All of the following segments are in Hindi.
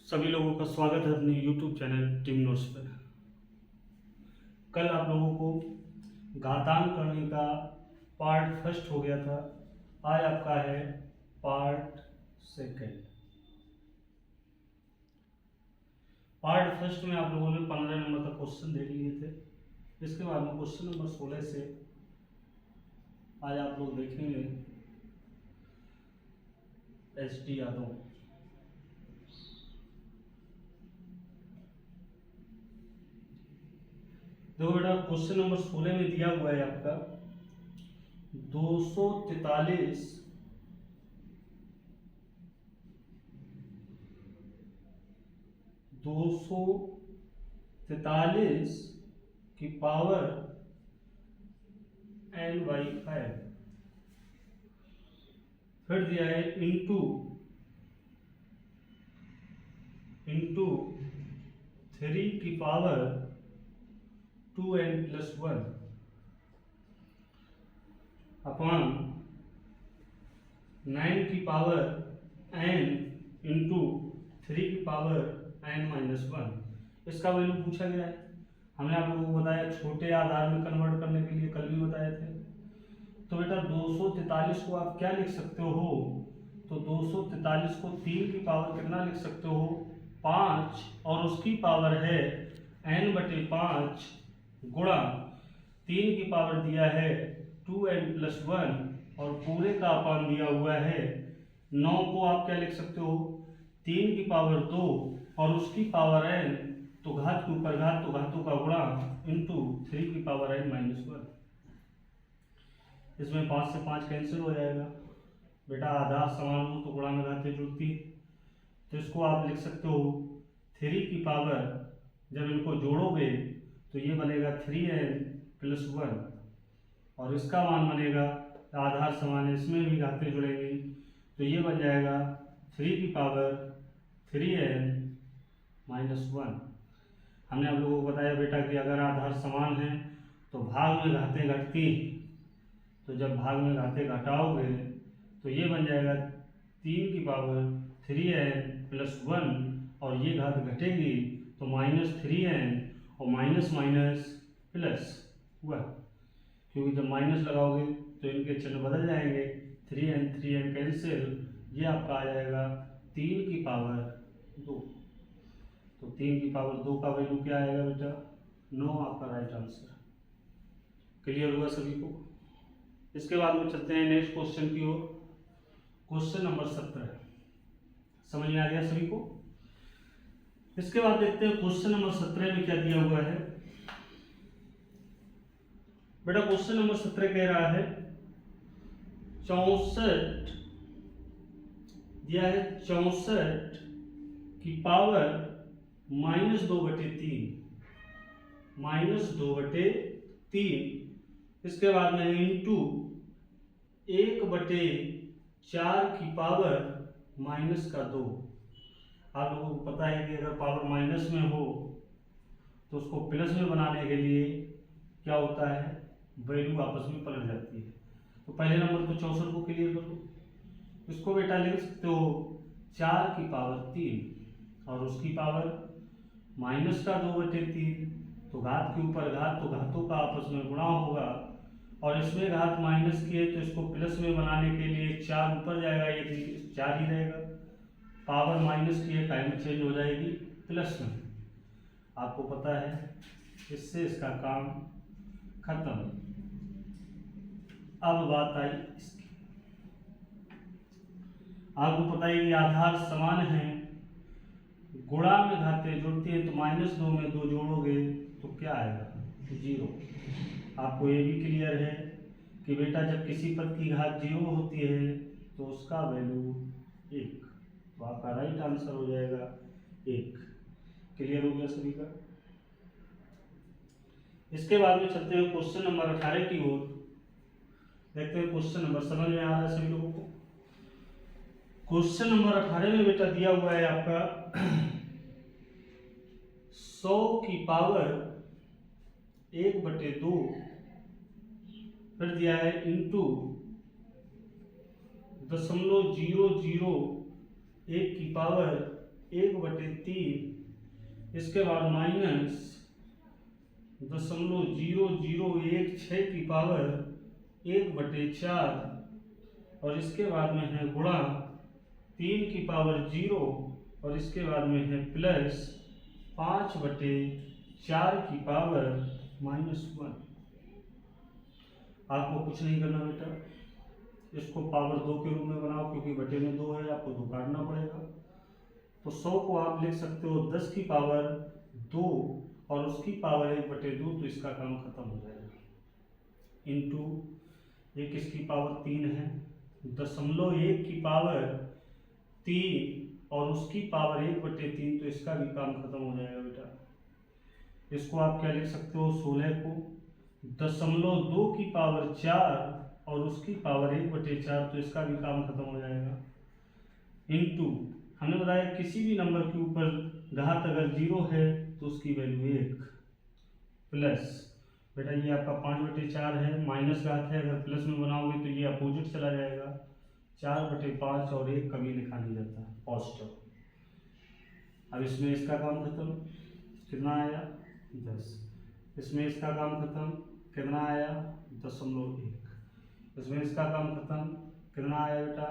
सभी लोगों का स्वागत है अपने YouTube चैनल टीम नोट्स पर। कल आप लोगों को घातांक करने का पार्ट फर्स्ट हो गया था। आज आपका है पार्ट सेकंड। पार्ट फर्स्ट में आप लोगों ने 15 नंबर का क्वेश्चन देख लिए थे। इसके बाद में क्वेश्चन नंबर 16 से आज आप लोग देखेंगे SD यादव। देखो बेटा, क्वेश्चन नंबर 16 में दिया हुआ है आपका 243 की पावर n/5, फिर दिया है इंटू 3 की पावर 2n+1 अपॉन 9 की पावर n इंटू 3 की पावर n-1। इसका वैल्यू पूछा गया है। हमने आप लोगों को बताया छोटे आधार में कन्वर्ट करने के लिए, कल भी बताए थे। तो बेटा 243 को आप क्या लिख सकते हो? तो 243 को 3 की पावर कितना लिख सकते हो? 5, और उसकी पावर है n/5 गुणा 3 की पावर दिया है 2n+1 और पूरे का अपान दिया हुआ है 9 को आप क्या लिख सकते हो? 3 की पावर 2 और उसकी पावर n, तो घात के ऊपर घात, तो घातों का गुणा इंटू 3 की पावर n-1। इसमें 5 से 5 कैंसिल हो जाएगा। बेटा आधार समान हो तो गुणा में घातें जुड़ती, तो इसको आप लिख सकते हो 3 की पावर, जब इनको जोड़ोगे तो ये बनेगा 3n+1 और इसका मान बनेगा, आधार समान है इसमें भी घातें जुड़ेंगी, तो ये बन जाएगा 3 की पावर 3n-1। हमने आप लोगों को बताया बेटा कि अगर आधार समान है तो भाग में घातें घटती, तो जब भाग में घातें घटाओगे तो ये बन जाएगा 3 की पावर 3n+1 और ये घात घटेगी तो -3n और माइनस माइनस प्लस हुआ, क्योंकि जब माइनस लगाओगे तो इनके चिन्ह बदल जाएंगे। 3n कैंसिल, ये आपका आ जाएगा 3 की पावर 2। तो 3 की पावर 2 का वैल्यू क्या आएगा बेटा? 9 आपका राइट आंसर। क्लियर हुआ सभी को? इसके बाद में चलते हैं नेक्स्ट क्वेश्चन की ओर। क्वेश्चन नंबर 17 समझ में आ गया सभी को? इसके बाद देखते हैं क्वेश्चन नंबर 17 में क्या दिया हुआ है। बेटा क्वेश्चन नंबर 17 कह रहा है 64 दिया है 64 की पावर -2/3, -2/3। इसके बाद में इंटू 1/4 की पावर -2। आप लोगों को पता है कि अगर पावर माइनस में हो तो उसको प्लस में बनाने के लिए क्या होता है? वैल्यू आपस में पलट जाती है। तो पहले नंबर तो 64 को क्लियर कर लो। इसको बेटा लिख सकते हो 4 की पावर 3 और उसकी पावर -2/3, तो घात के ऊपर घात, तो घातों का आपस में गुणा होगा, और इसमें घात माइनस की है तो इसको प्लस में बनाने के लिए 4 ऊपर जाएगा, ये 4 ही रहेगा। पावर माइनस की है, टाइम चेंज हो जाएगी प्लस में, आपको पता है, इससे इसका काम खत्म। अब बात आई इसकी, आपको पता है कि आधार समान है, गुणा में घातें जुड़ती है, तो -2 में 2 जोड़ोगे तो क्या आएगा? 0। आपको ये भी क्लियर है कि बेटा जब किसी पद की घात 0 होती है तो उसका वैल्यू 1, तो आपका राइट आंसर हो जाएगा 1। क्लियर हो गया सभी का? इसके बाद में चलते हैं क्वेश्चन नंबर 18 की ओर। देखते हैं क्वेश्चन नंबर, समझ में आ रहा है सभी लोगों को? क्वेश्चन नंबर 18 में बेटा दिया हुआ है आपका 100 की पावर 1/2, फिर दिया है इंटू 0.001 की पावर 1/3, इसके बाद माइनस 0.0016 की पावर 1/4, और इसके बाद में है गुणा 3 की पावर 0, और इसके बाद में है प्लस 5/4 की पावर -1। आपको कुछ नहीं करना बेटा, इसको पावर 2 के रूप में बनाओ, क्योंकि बटे में 2 है, आपको 2 काटना पड़ेगा। तो 100 को आप लिख सकते हो 10 की पावर 2 और उसकी पावर 1/2, तो इसका काम खत्म हो जाएगा। इंटू एक इसकी पावर 3 है, 0.1 की पावर 3 और उसकी पावर 1/3, तो इसका भी काम खत्म हो जाएगा बेटा। इसको आप क्या लिख सकते हो, 16 को 0.2 की पावर 4 और उसकी पावर 1/4, तो इसका भी काम खत्म हो जाएगा। इंटू हमने बताया किसी भी नंबर के ऊपर घात अगर 0 है तो उसकी वैल्यू 1, प्लस बेटा ये आपका 5/4 है, माइनस घात है, अगर प्लस में बनाओगे तो ये अपोजिट चला जाएगा, 4/5, और 1 कभी लिखा नहीं जाता पॉजिटिव। अब इसमें इसका काम खत्म, कितना आया 10, इसमें इसका काम खत्म, कितना आया 0.1, इसमें इसका काम खत्म, कितना आया बेटा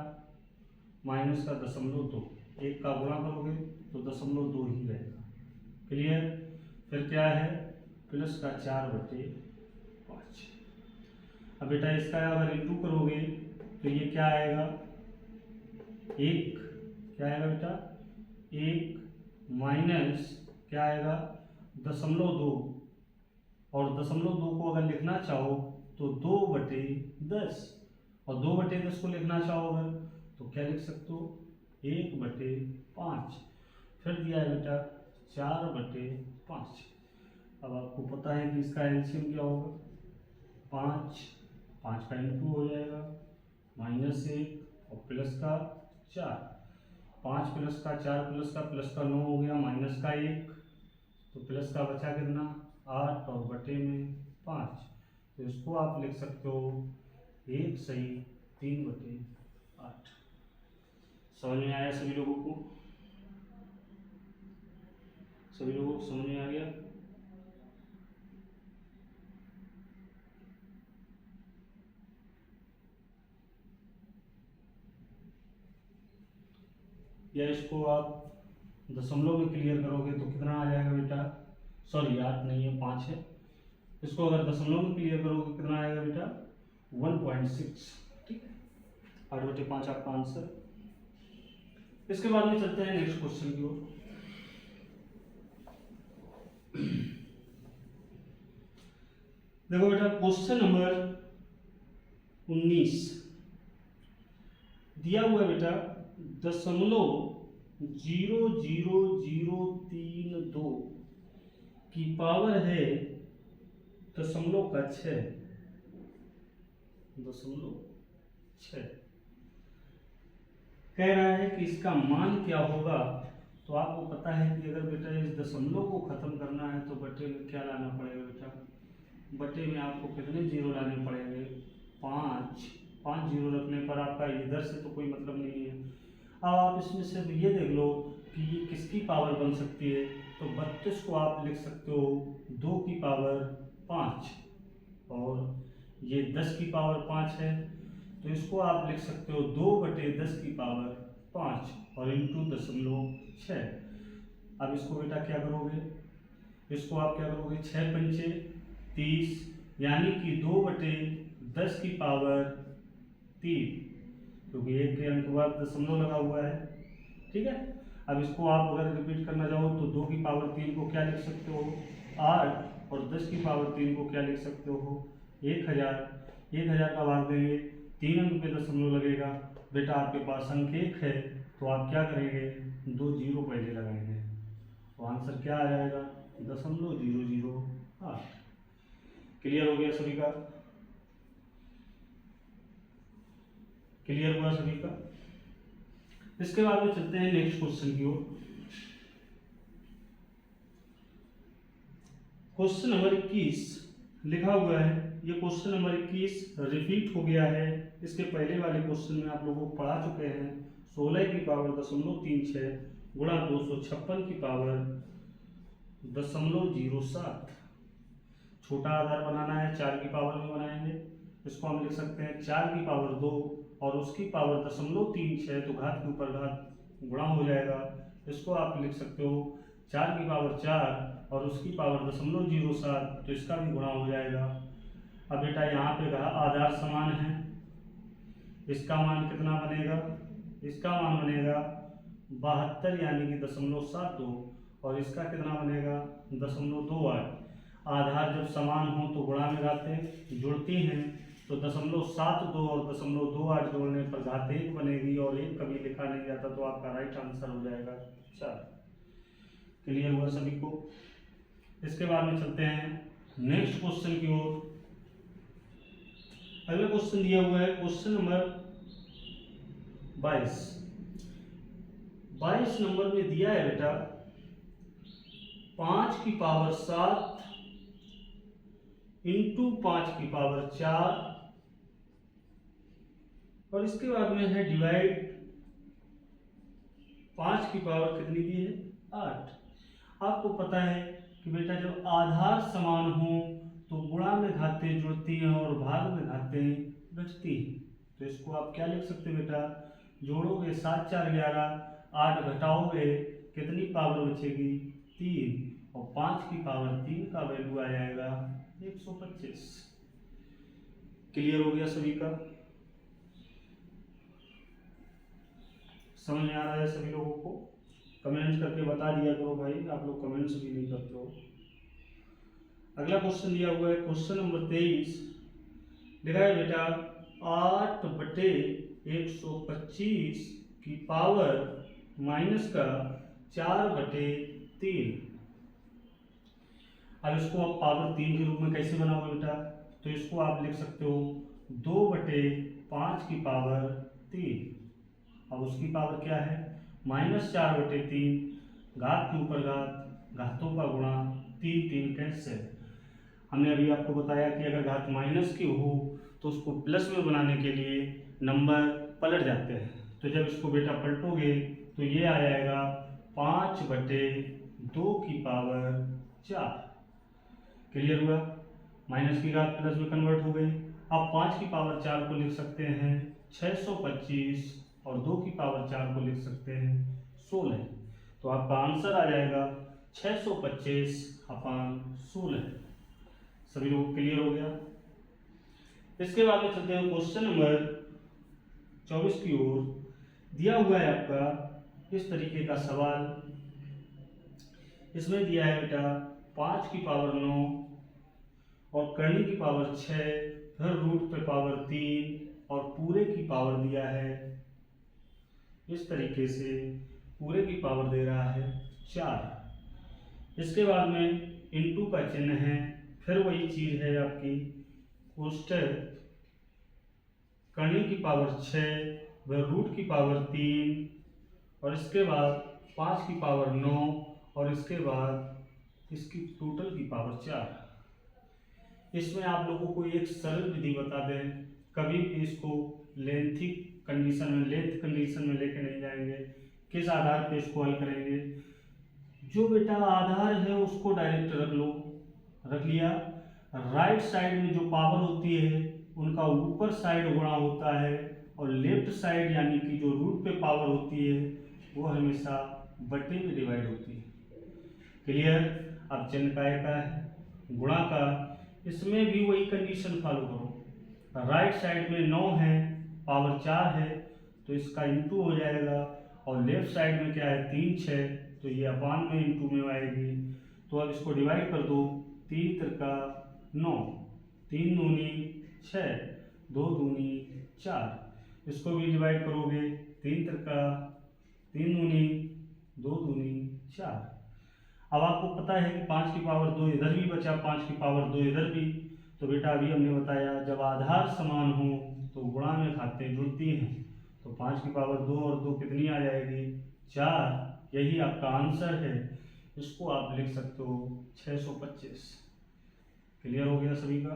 माइनस का 0.2, 1 का गुणा करोगे तो 0.2 ही रहेगा। क्लियर। फिर क्या है प्लस का 4/5। अब बेटा इसका अगर इंटू करोगे तो ये क्या आएगा, 1 क्या आएगा बेटा 1 माइनस क्या आएगा 0.2, और 0.2 को अगर लिखना चाहो तो 2/10, और 2/10 को लिखना चाहो अगर तो क्या लिख सकते हो 1/5। फिर दिया है बेटा 4/5। अब आपको पता है कि इसका एलसीएम क्या होगा, 5 का इंटू हो जाएगा -1 और प्लस का 4, 5 प्लस का 4 प्लस का 9 हो गया, माइनस का 1, तो प्लस का बचा कितना 8 और बटे में 5, तो इसको आप लिख सकते हो 1 सही 3/8। समझ में आया सभी लोगों को, सभी लोगों को समझ में आ गया। या इसको आप दशमलव में क्लियर करोगे तो कितना आ जाएगा बेटा, सॉरी 8 नहीं है 5 है, इसको अगर दशमलव में क्लियर करोगे कितना आएगा बेटा 1.6। ठीक है, 8/5 आपका आंसर। इसके बाद में चलते हैं नेक्स्ट क्वेश्चन की ओर। देखो बेटा क्वेश्चन नंबर 19 दिया हुआ है बेटा 0.00032 की पावर है 0.6 कह रहा है कि इसका मान क्या होगा। तो आपको पता है कि अगर बेटा इस दशमलव को खत्म करना है तो बटे में क्या लाना पड़ेगा बेटा, बटे में आपको कितने जीरो लाने पड़ेंगे 5 जीरो रखने पर आपका इधर से तो कोई मतलब नहीं है। अब आप इसमें सिर्फ ये देख लो कि ये किसकी पावर बन सकती है, तो 32 को आप लिख सकते हो 2 की पावर 5, और ये 10 की पावर 5 है, तो इसको आप लिख सकते हो 2/10 की पावर 5 और इंटू 0.6। अब इसको बेटा क्या करोगे, इसको आप क्या करोगे 6×5 30, यानी कि 2/10 की पावर 3, क्योंकि 1 के अंक के बाद दशमलव लगा हुआ है। ठीक है, अब इसको आप अगर रिपीट करना चाहो तो 2 की पावर 3 को क्या लिख सकते हो 8, और 10 की पावर 3 को क्या लिख सकते हो 1000। 1000 का भाग देंगे 3 अंक पे दशमलव लगेगा। बेटा आपके पास अंक 1 है तो आप क्या करेंगे 2 जीरो पहले लगाएंगे, तो आंसर क्या आ जाएगा 0.008। क्लियर हो गया सभी का, क्लियर हुआ सभी का। इसके बाद में चलते हैं नेक्स्ट क्वेश्चन की ओर। क्वेश्चन नंबर 21 लिखा हुआ है, ये क्वेश्चन नंबर 21 रिपीट हो गया है। इसके पहले वाले क्वेश्चन में आप लोगों को पढ़ा चुके हैं 16 की पावर 0.36 गुणा 256 की पावर 0.07। छोटा आधार बनाना है, 4 की पावर में बनाएंगे। इसको हम लिख सकते हैं 4 की पावर 2 और उसकी पावर 0.36, तो घात के ऊपर घात गुणा हो जाएगा। इसको आप लिख सकते हो 4 की पावर 4 और उसकी पावर 0.07, तो इसका भी गुणा हो जाएगा। अब बेटा यहाँ पे आधार समान है, इसका मान कितना बनेगा? इसका मान बनेगा 72 यानी कि 0.72 और इसका कितना बनेगा 0.28। आधार जब समान हो तो गुणा में घातें जुड़ती हैं, तो 0.72 और 0.28 जोड़ने पर घात 1 बनेगी और 1 कभी लिखा नहीं जाता, तो आपका राइट आंसर हो जाएगा 4। क्लियर हुआ सभी को? इसके बाद में चलते हैं नेक्स्ट क्वेश्चन की ओर। अगला क्वेश्चन दिया हुआ है क्वेश्चन नंबर 22। 22 नंबर में दिया है बेटा 5 की पावर 7 इंटू 5 की पावर 4 और इसके बाद में है डिवाइड 5 की पावर कितनी दी है 8। आपको पता है कि बेटा जब आधार समान हो तो गुणा में घातें जुड़ती हैं और भाग में घातें बचती हैं। तो इसको आप क्या लिख सकते हैं बेटा? जोड़ोगे 7 4 11, 8 घटाओगे कितनी पावर बचेगी 3 और 5 की पावर 3 का वैल्यू आ जाएगा 125। क्लियर हो गया सभी का? समझ में आ रहा है सभी लोगों को? कमेंट करके बता दिया करो भाई, आप लोग कमेंट्स भी नहीं करते हो। अगला क्वेश्चन दिया हुआ है क्वेश्चन नंबर 23। लिखा है बेटा 8/125 की पावर माइनस का 4/3। अब इसको आप पावर 3 के रूप में कैसे बनाओगे बेटा? तो इसको आप लिख सकते हो 2/5 की पावर 3। अब उसकी पावर क्या है? -4/3, घात के ऊपर घात, घातों का गुणा, 3 3 कैंसिल। हमने अभी आपको बताया कि अगर घात माइनस की हो तो उसको प्लस में बनाने के लिए नंबर पलट जाते हैं। तो जब इसको बेटा पलटोगे तो ये आ जाएगा 5/2 की पावर 4। क्लियर हुआ? माइनस की घात प्लस में कन्वर्ट हो गई। अब 5 की पावर 4 को लिख सकते हैं 625 और 2 की पावर 4 को लिख सकते हैं 16। तो आपका आंसर आ जाएगा 625/16। सभी लोग क्लियर हो गया? इसके बाद में चलते हैं क्वेश्चन नंबर 24 की ओर। दिया हुआ है आपका इस तरीके का सवाल। इसमें दिया है बेटा 5 की पावर 9 और करनी की पावर 6, फिर रूट पे पावर 3 और पूरे की पावर दिया है इस तरीके से, पूरे की पावर दे रहा है 4। इसके बाद में इनटू का चिन्ह है, फिर वही चीज है आपकी कोष्टक करनी की पावर 6 व रूट की पावर 3 और इसके बाद 5 की पावर 9 और इसके बाद इसकी टोटल की पावर 4। इसमें आप लोगों को एक सरल विधि बता दें, कभी भी इसको लेंथ कंडीशन में लेके नहीं जाएंगे। किस आधार पे इसको हल करेंगे? जो बेटा आधार है उसको डायरेक्ट रख लो, रख लिया। राइट साइड में जो पावर होती है उनका ऊपर साइड गुणा होता है और लेफ्ट साइड यानी कि जो रूट पे पावर होती है वो हमेशा बटे में डिवाइड होती है। क्लियर? अब चिन्ह काय का है गुणा का, इसमें भी वही कंडीशन फॉलो करो। राइट साइड में 9 है, पावर 4 है तो इसका इंटू हो जाएगा और लेफ्ट साइड में क्या है 3 6, तो ये अपान में इंटू में आएगी। तो अब इसको डिवाइड कर दो, 3 त्रिका 9, 3 दूनी 6, 2 दूनी 4। इसको भी डिवाइड करोगे, 3 त्रिका 3 दूनी 2 दूनी 4। अब आपको पता है कि 5 की पावर 2 इधर भी बचा, 5 की पावर 2 इधर भी। तो बेटा अभी हमने बताया जब आधार समान हो तो गुणा में घातें जुड़ती हैं, तो 5 की पावर 2 और 2 कितनी आ जाएगी 4। यही आपका आंसर है। इसको आप लिख सकते हो 625। क्लियर हो गया सभी का?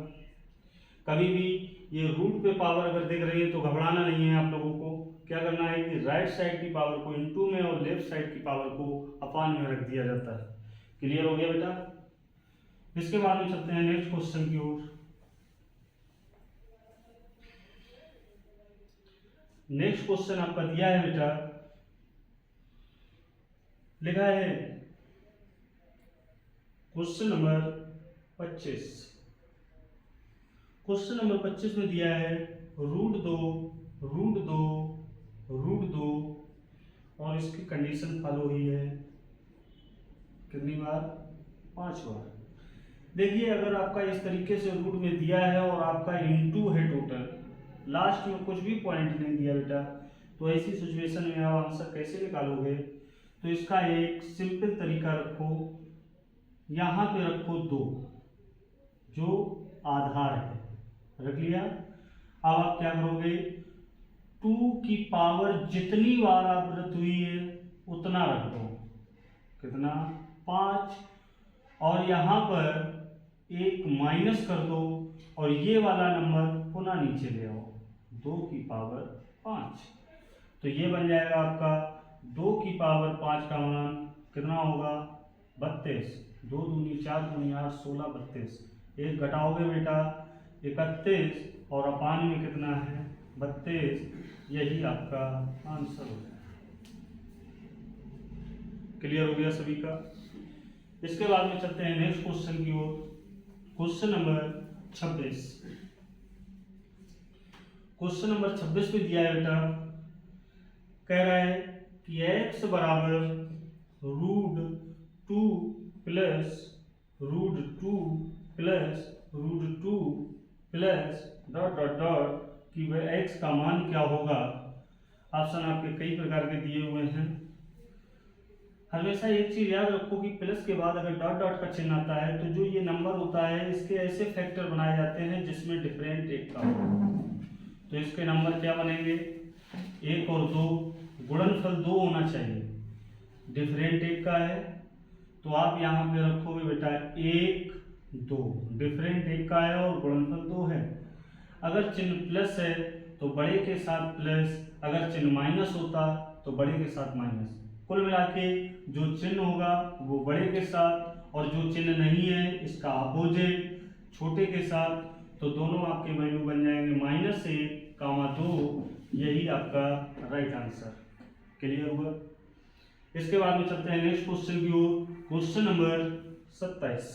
कभी भी ये रूट पे पावर अगर देख रही है तो घबराना नहीं है आप लोगों को, क्या करना है कि राइट साइड की पावर को इनटू में और लेफ्ट साइड की पावर को अपान में रख दिया जाता है। क्लियर हो गया बेटा? इसके बाद में चलते हैं नेक्स्ट क्वेश्चन की ओर। नेक्स्ट क्वेश्चन आपका दिया है बेटा, लिखा है क्वेश्चन नंबर 25। क्वेश्चन नंबर 25 में दिया है √2 और इसकी कंडीशन फॉलो हुई है कितनी बार? 5 बार। देखिए अगर आपका इस तरीके से रूट में दिया है और आपका इनटू है टोटल, लास्ट में कुछ भी पॉइंट नहीं दिया बेटा, तो ऐसी सिचुएशन में आप आंसर कैसे निकालोगे? तो इसका एक सिंपल तरीका रखो, यहाँ पे रखो 2 जो आधार है, रख लिया। अब आप क्या करोगे, 2 की पावर जितनी बार आवृत्त हुई है उतना रख दो, कितना? 5। और यहाँ पर एक माइनस कर दो और ये वाला नंबर पुनः नीचे ले आओ, 2 की पावर 5। तो ये बन जाएगा आपका 2 की पावर 5 का मान कितना होगा? 32। 2 दूनी 4 दूनी 8 16 32। एक घटाओगे बेटा 31 और अपान में कितना है? 32। यही आपका आंसर हो जाएगा। क्लियर हो गया सभी का? इसके बाद में चलते हैं नेक्स्ट क्वेश्चन की ओर। Question number 26। क्वेश्चन नंबर 26 में दिया है बेटा, कह रहा है कि x बराबर √2 plus √2 plus √2 plus dot dot dot कि वह x का मान क्या होगा। ऑप्शन आपके कई प्रकार के दिए हुए हैं। हमेशा एक चीज याद रखो कि प्लस के बाद अगर डॉट डॉट का चिन्ह आता है तो जो ये नंबर होता है इसके ऐसे फैक्टर बनाए जाते हैं जिसमें डिफरेंट एक का हो। तो इसके नंबर क्या बनेंगे? 1 और 2, गुणनफल 2 होना चाहिए। डिफरेंट एक का है तो आप यहाँ पे रखोगे बेटा 1 2, डिफरेंट एक का है और गुणनफल 2 है। अगर चिन्ह प्लस है तो बड़े के साथ प्लस, अगर चिन्ह माइनस होता तो बड़े के साथ माइनस। कुल मिला के जो चिन्ह होगा वो बड़े के साथ और जो चिन्ह नहीं है इसका अपोजिट छोटे के साथ, तो दोनों आपके वैल्यू बन जाएंगे -1, 2। यही आपका राइट आंसर। क्लियर हुआ? इसके बाद में चलते हैं नेक्स्ट क्वेश्चन की ओर। Question number 27।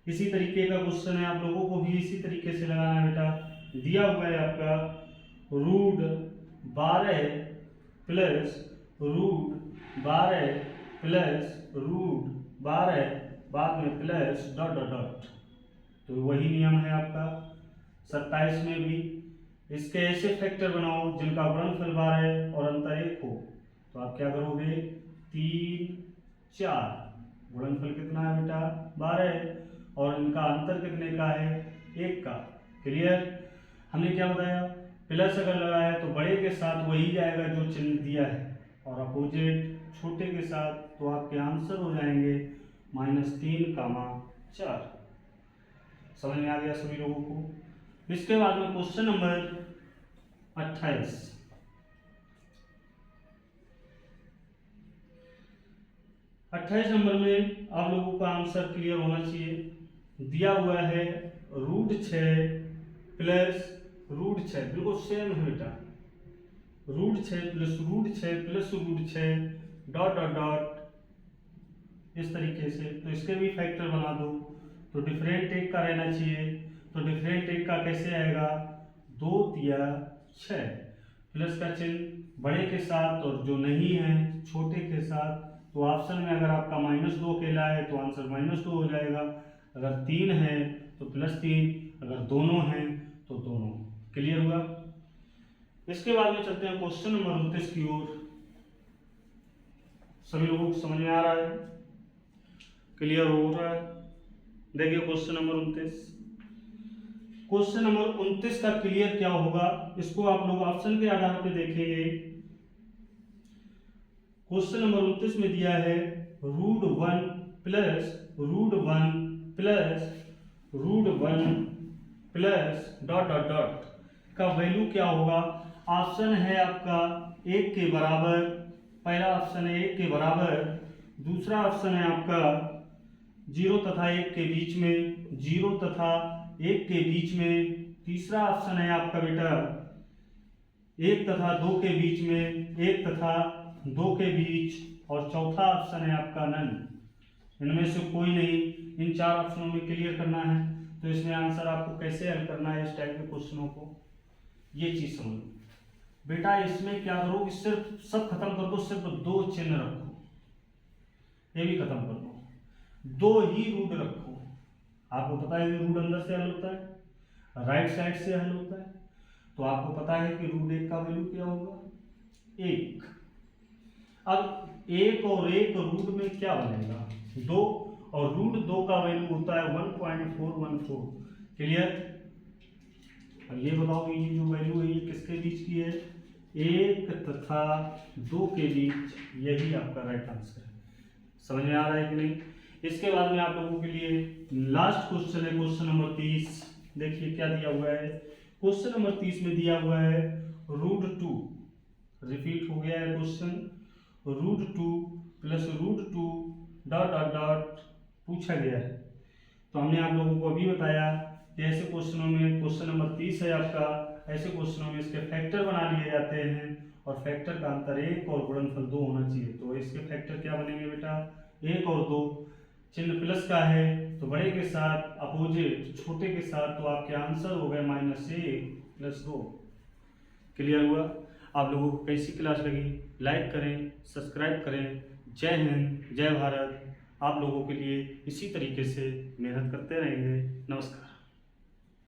इसी तरीके का क्वेश्चन है, आप लोगों को भी इसी तरीके से लगाना है बेटा। दिया हुआ है आपका √12 प्लस √12 प्लस √12 बाद में प्लस डॉट डॉट डॉट। तो वही नियम है आपका 27 में भी। इसके ऐसे फैक्टर बनाओ जिनका गुणनफल 12 और अंतर 1 हो। तो आप क्या करोगे? 3 4, गुणनफल कितना है बेटा? 12 और इनका अंतर कितने का है? 1 का। क्लियर? हमने क्या बताया? प्लस अगर लगाया है तो बड़े के साथ वही जाएगा जो चिन्ह दिया है और अपोजिट छोटे के साथ, तो आपके आंसर हो जाएंगे -3, 4। समझ में आ गया सभी लोगों को? इसके बाद में क्वेश्चन नंबर 28। 28 नंबर में आप लोगों का आंसर क्लियर होना चाहिए। दिया हुआ है √6 प्लस √6, बिल्कुल सेम है बेटा। √6 plus √6 plus √6 dot dot dot इस तरीके से। तो इसके भी फैक्टर बना दो। तो डिफरेंट एक का रहना चाहिए। तो डिफरेंट एक का कैसे आएगा? 2 या 6, प्लस का चिन्ह बड़े के साथ और जो नहीं है छोटे के साथ। तो ऑप्शन में अगर आपका -2 अकेला है तो आंसर -2 हो जाएगा। अगर 3 है तो +3, अगर दोनों हैं तो दोनों। क्लियर हुआ? इसके बाद में चलते हैं क्वेश्चन नंबर 29 की ओर। सभी लोगों को समझ में आ रहा है? क्लियर हो रहा है? देखिए क्वेश्चन नंबर 29। क्वेश्चन नंबर 29 का क्लियर क्या होगा इसको आप लोग ऑप्शन के आधार पर देखेंगे। क्वेश्चन नंबर 29 में दिया है √1 plus √1 plus √1 plus dot dot dot का वैल्यू क्या होगा। ऑप्शन है आपका 1 के बराबर, पहला ऑप्शन है 1 के बराबर, दूसरा ऑप्शन है आपका 0 तथा 1 के बीच में, 0 तथा 1 के बीच में, तीसरा ऑप्शन है आपका बेटा 1 तथा 2 के बीच में, 1 तथा 2 के बीच, और चौथा ऑप्शन है आपका नन। इनमें से कोई नहीं, इन 4 ऑप्शनों में क्लियर करना है। तो इसमें आंसर आपको कैसे हल करना है इस टाइप के क्वेश्चनों को, ये चीज समझ बेटा। इसमें क्या करो कि सिर्फ सब खत्म कर दो, सिर्फ 2 चिन्ह रखो, ये भी खत्म कर दो, 2 ही रूट रखो। आपको पता है कि रूट अंदर से हल होता है, राइट साइड से हल होता है। तो आपको पता है कि रूट 1 का वैल्यू क्या होगा, 1। अब 1 और 1 रूट में क्या बनेगा, 2, और रूट 2 का वैल्यू होता है 1.414। क्लियर। अब ये बताओ ये जो वैल्यू है ये किसके बीच की है, 1 तथा 2 के बीच, यही आपका राइट आंसर है। समझ में आ रहा है कि नहीं। इसके बाद में आप लोगों के लिए लास्ट क्वेश्चन है, क्वेश्चन नंबर 30। देखिए क्या दिया हुआ है, क्वेश्चन नंबर 30 में दिया हुआ है √2, रिपीट हो गया है question, √2 plus √2 dot dot dot पूछा गया है। तो हमने आप लोगों को अभी बताया कि ऐसे क्वेश्चनों में, क्वेश्चन नंबर 30 है आपका, ऐसे क्वेश्चनों में इसके फैक्टर बना लिए जाते हैं, और फैक्टर का अंतर 1 और गुणनफल 2 होना चाहिए। तो इसके फैक्टर क्या बनेंगे बेटा, 1 और 2, चिन्ह प्लस का है तो बड़े के साथ अपोजिट छोटे के साथ, तो आपके आंसर हो गए -1 प्लस 2। क्लियर हुआ। आप लोगों को कैसी क्लास लगी, लाइक करें, सब्सक्राइब करें। जय हिंद, जय भारत। आप लोगों के लिए इसी तरीके से मेहनत करते रहेंगे। नमस्कार।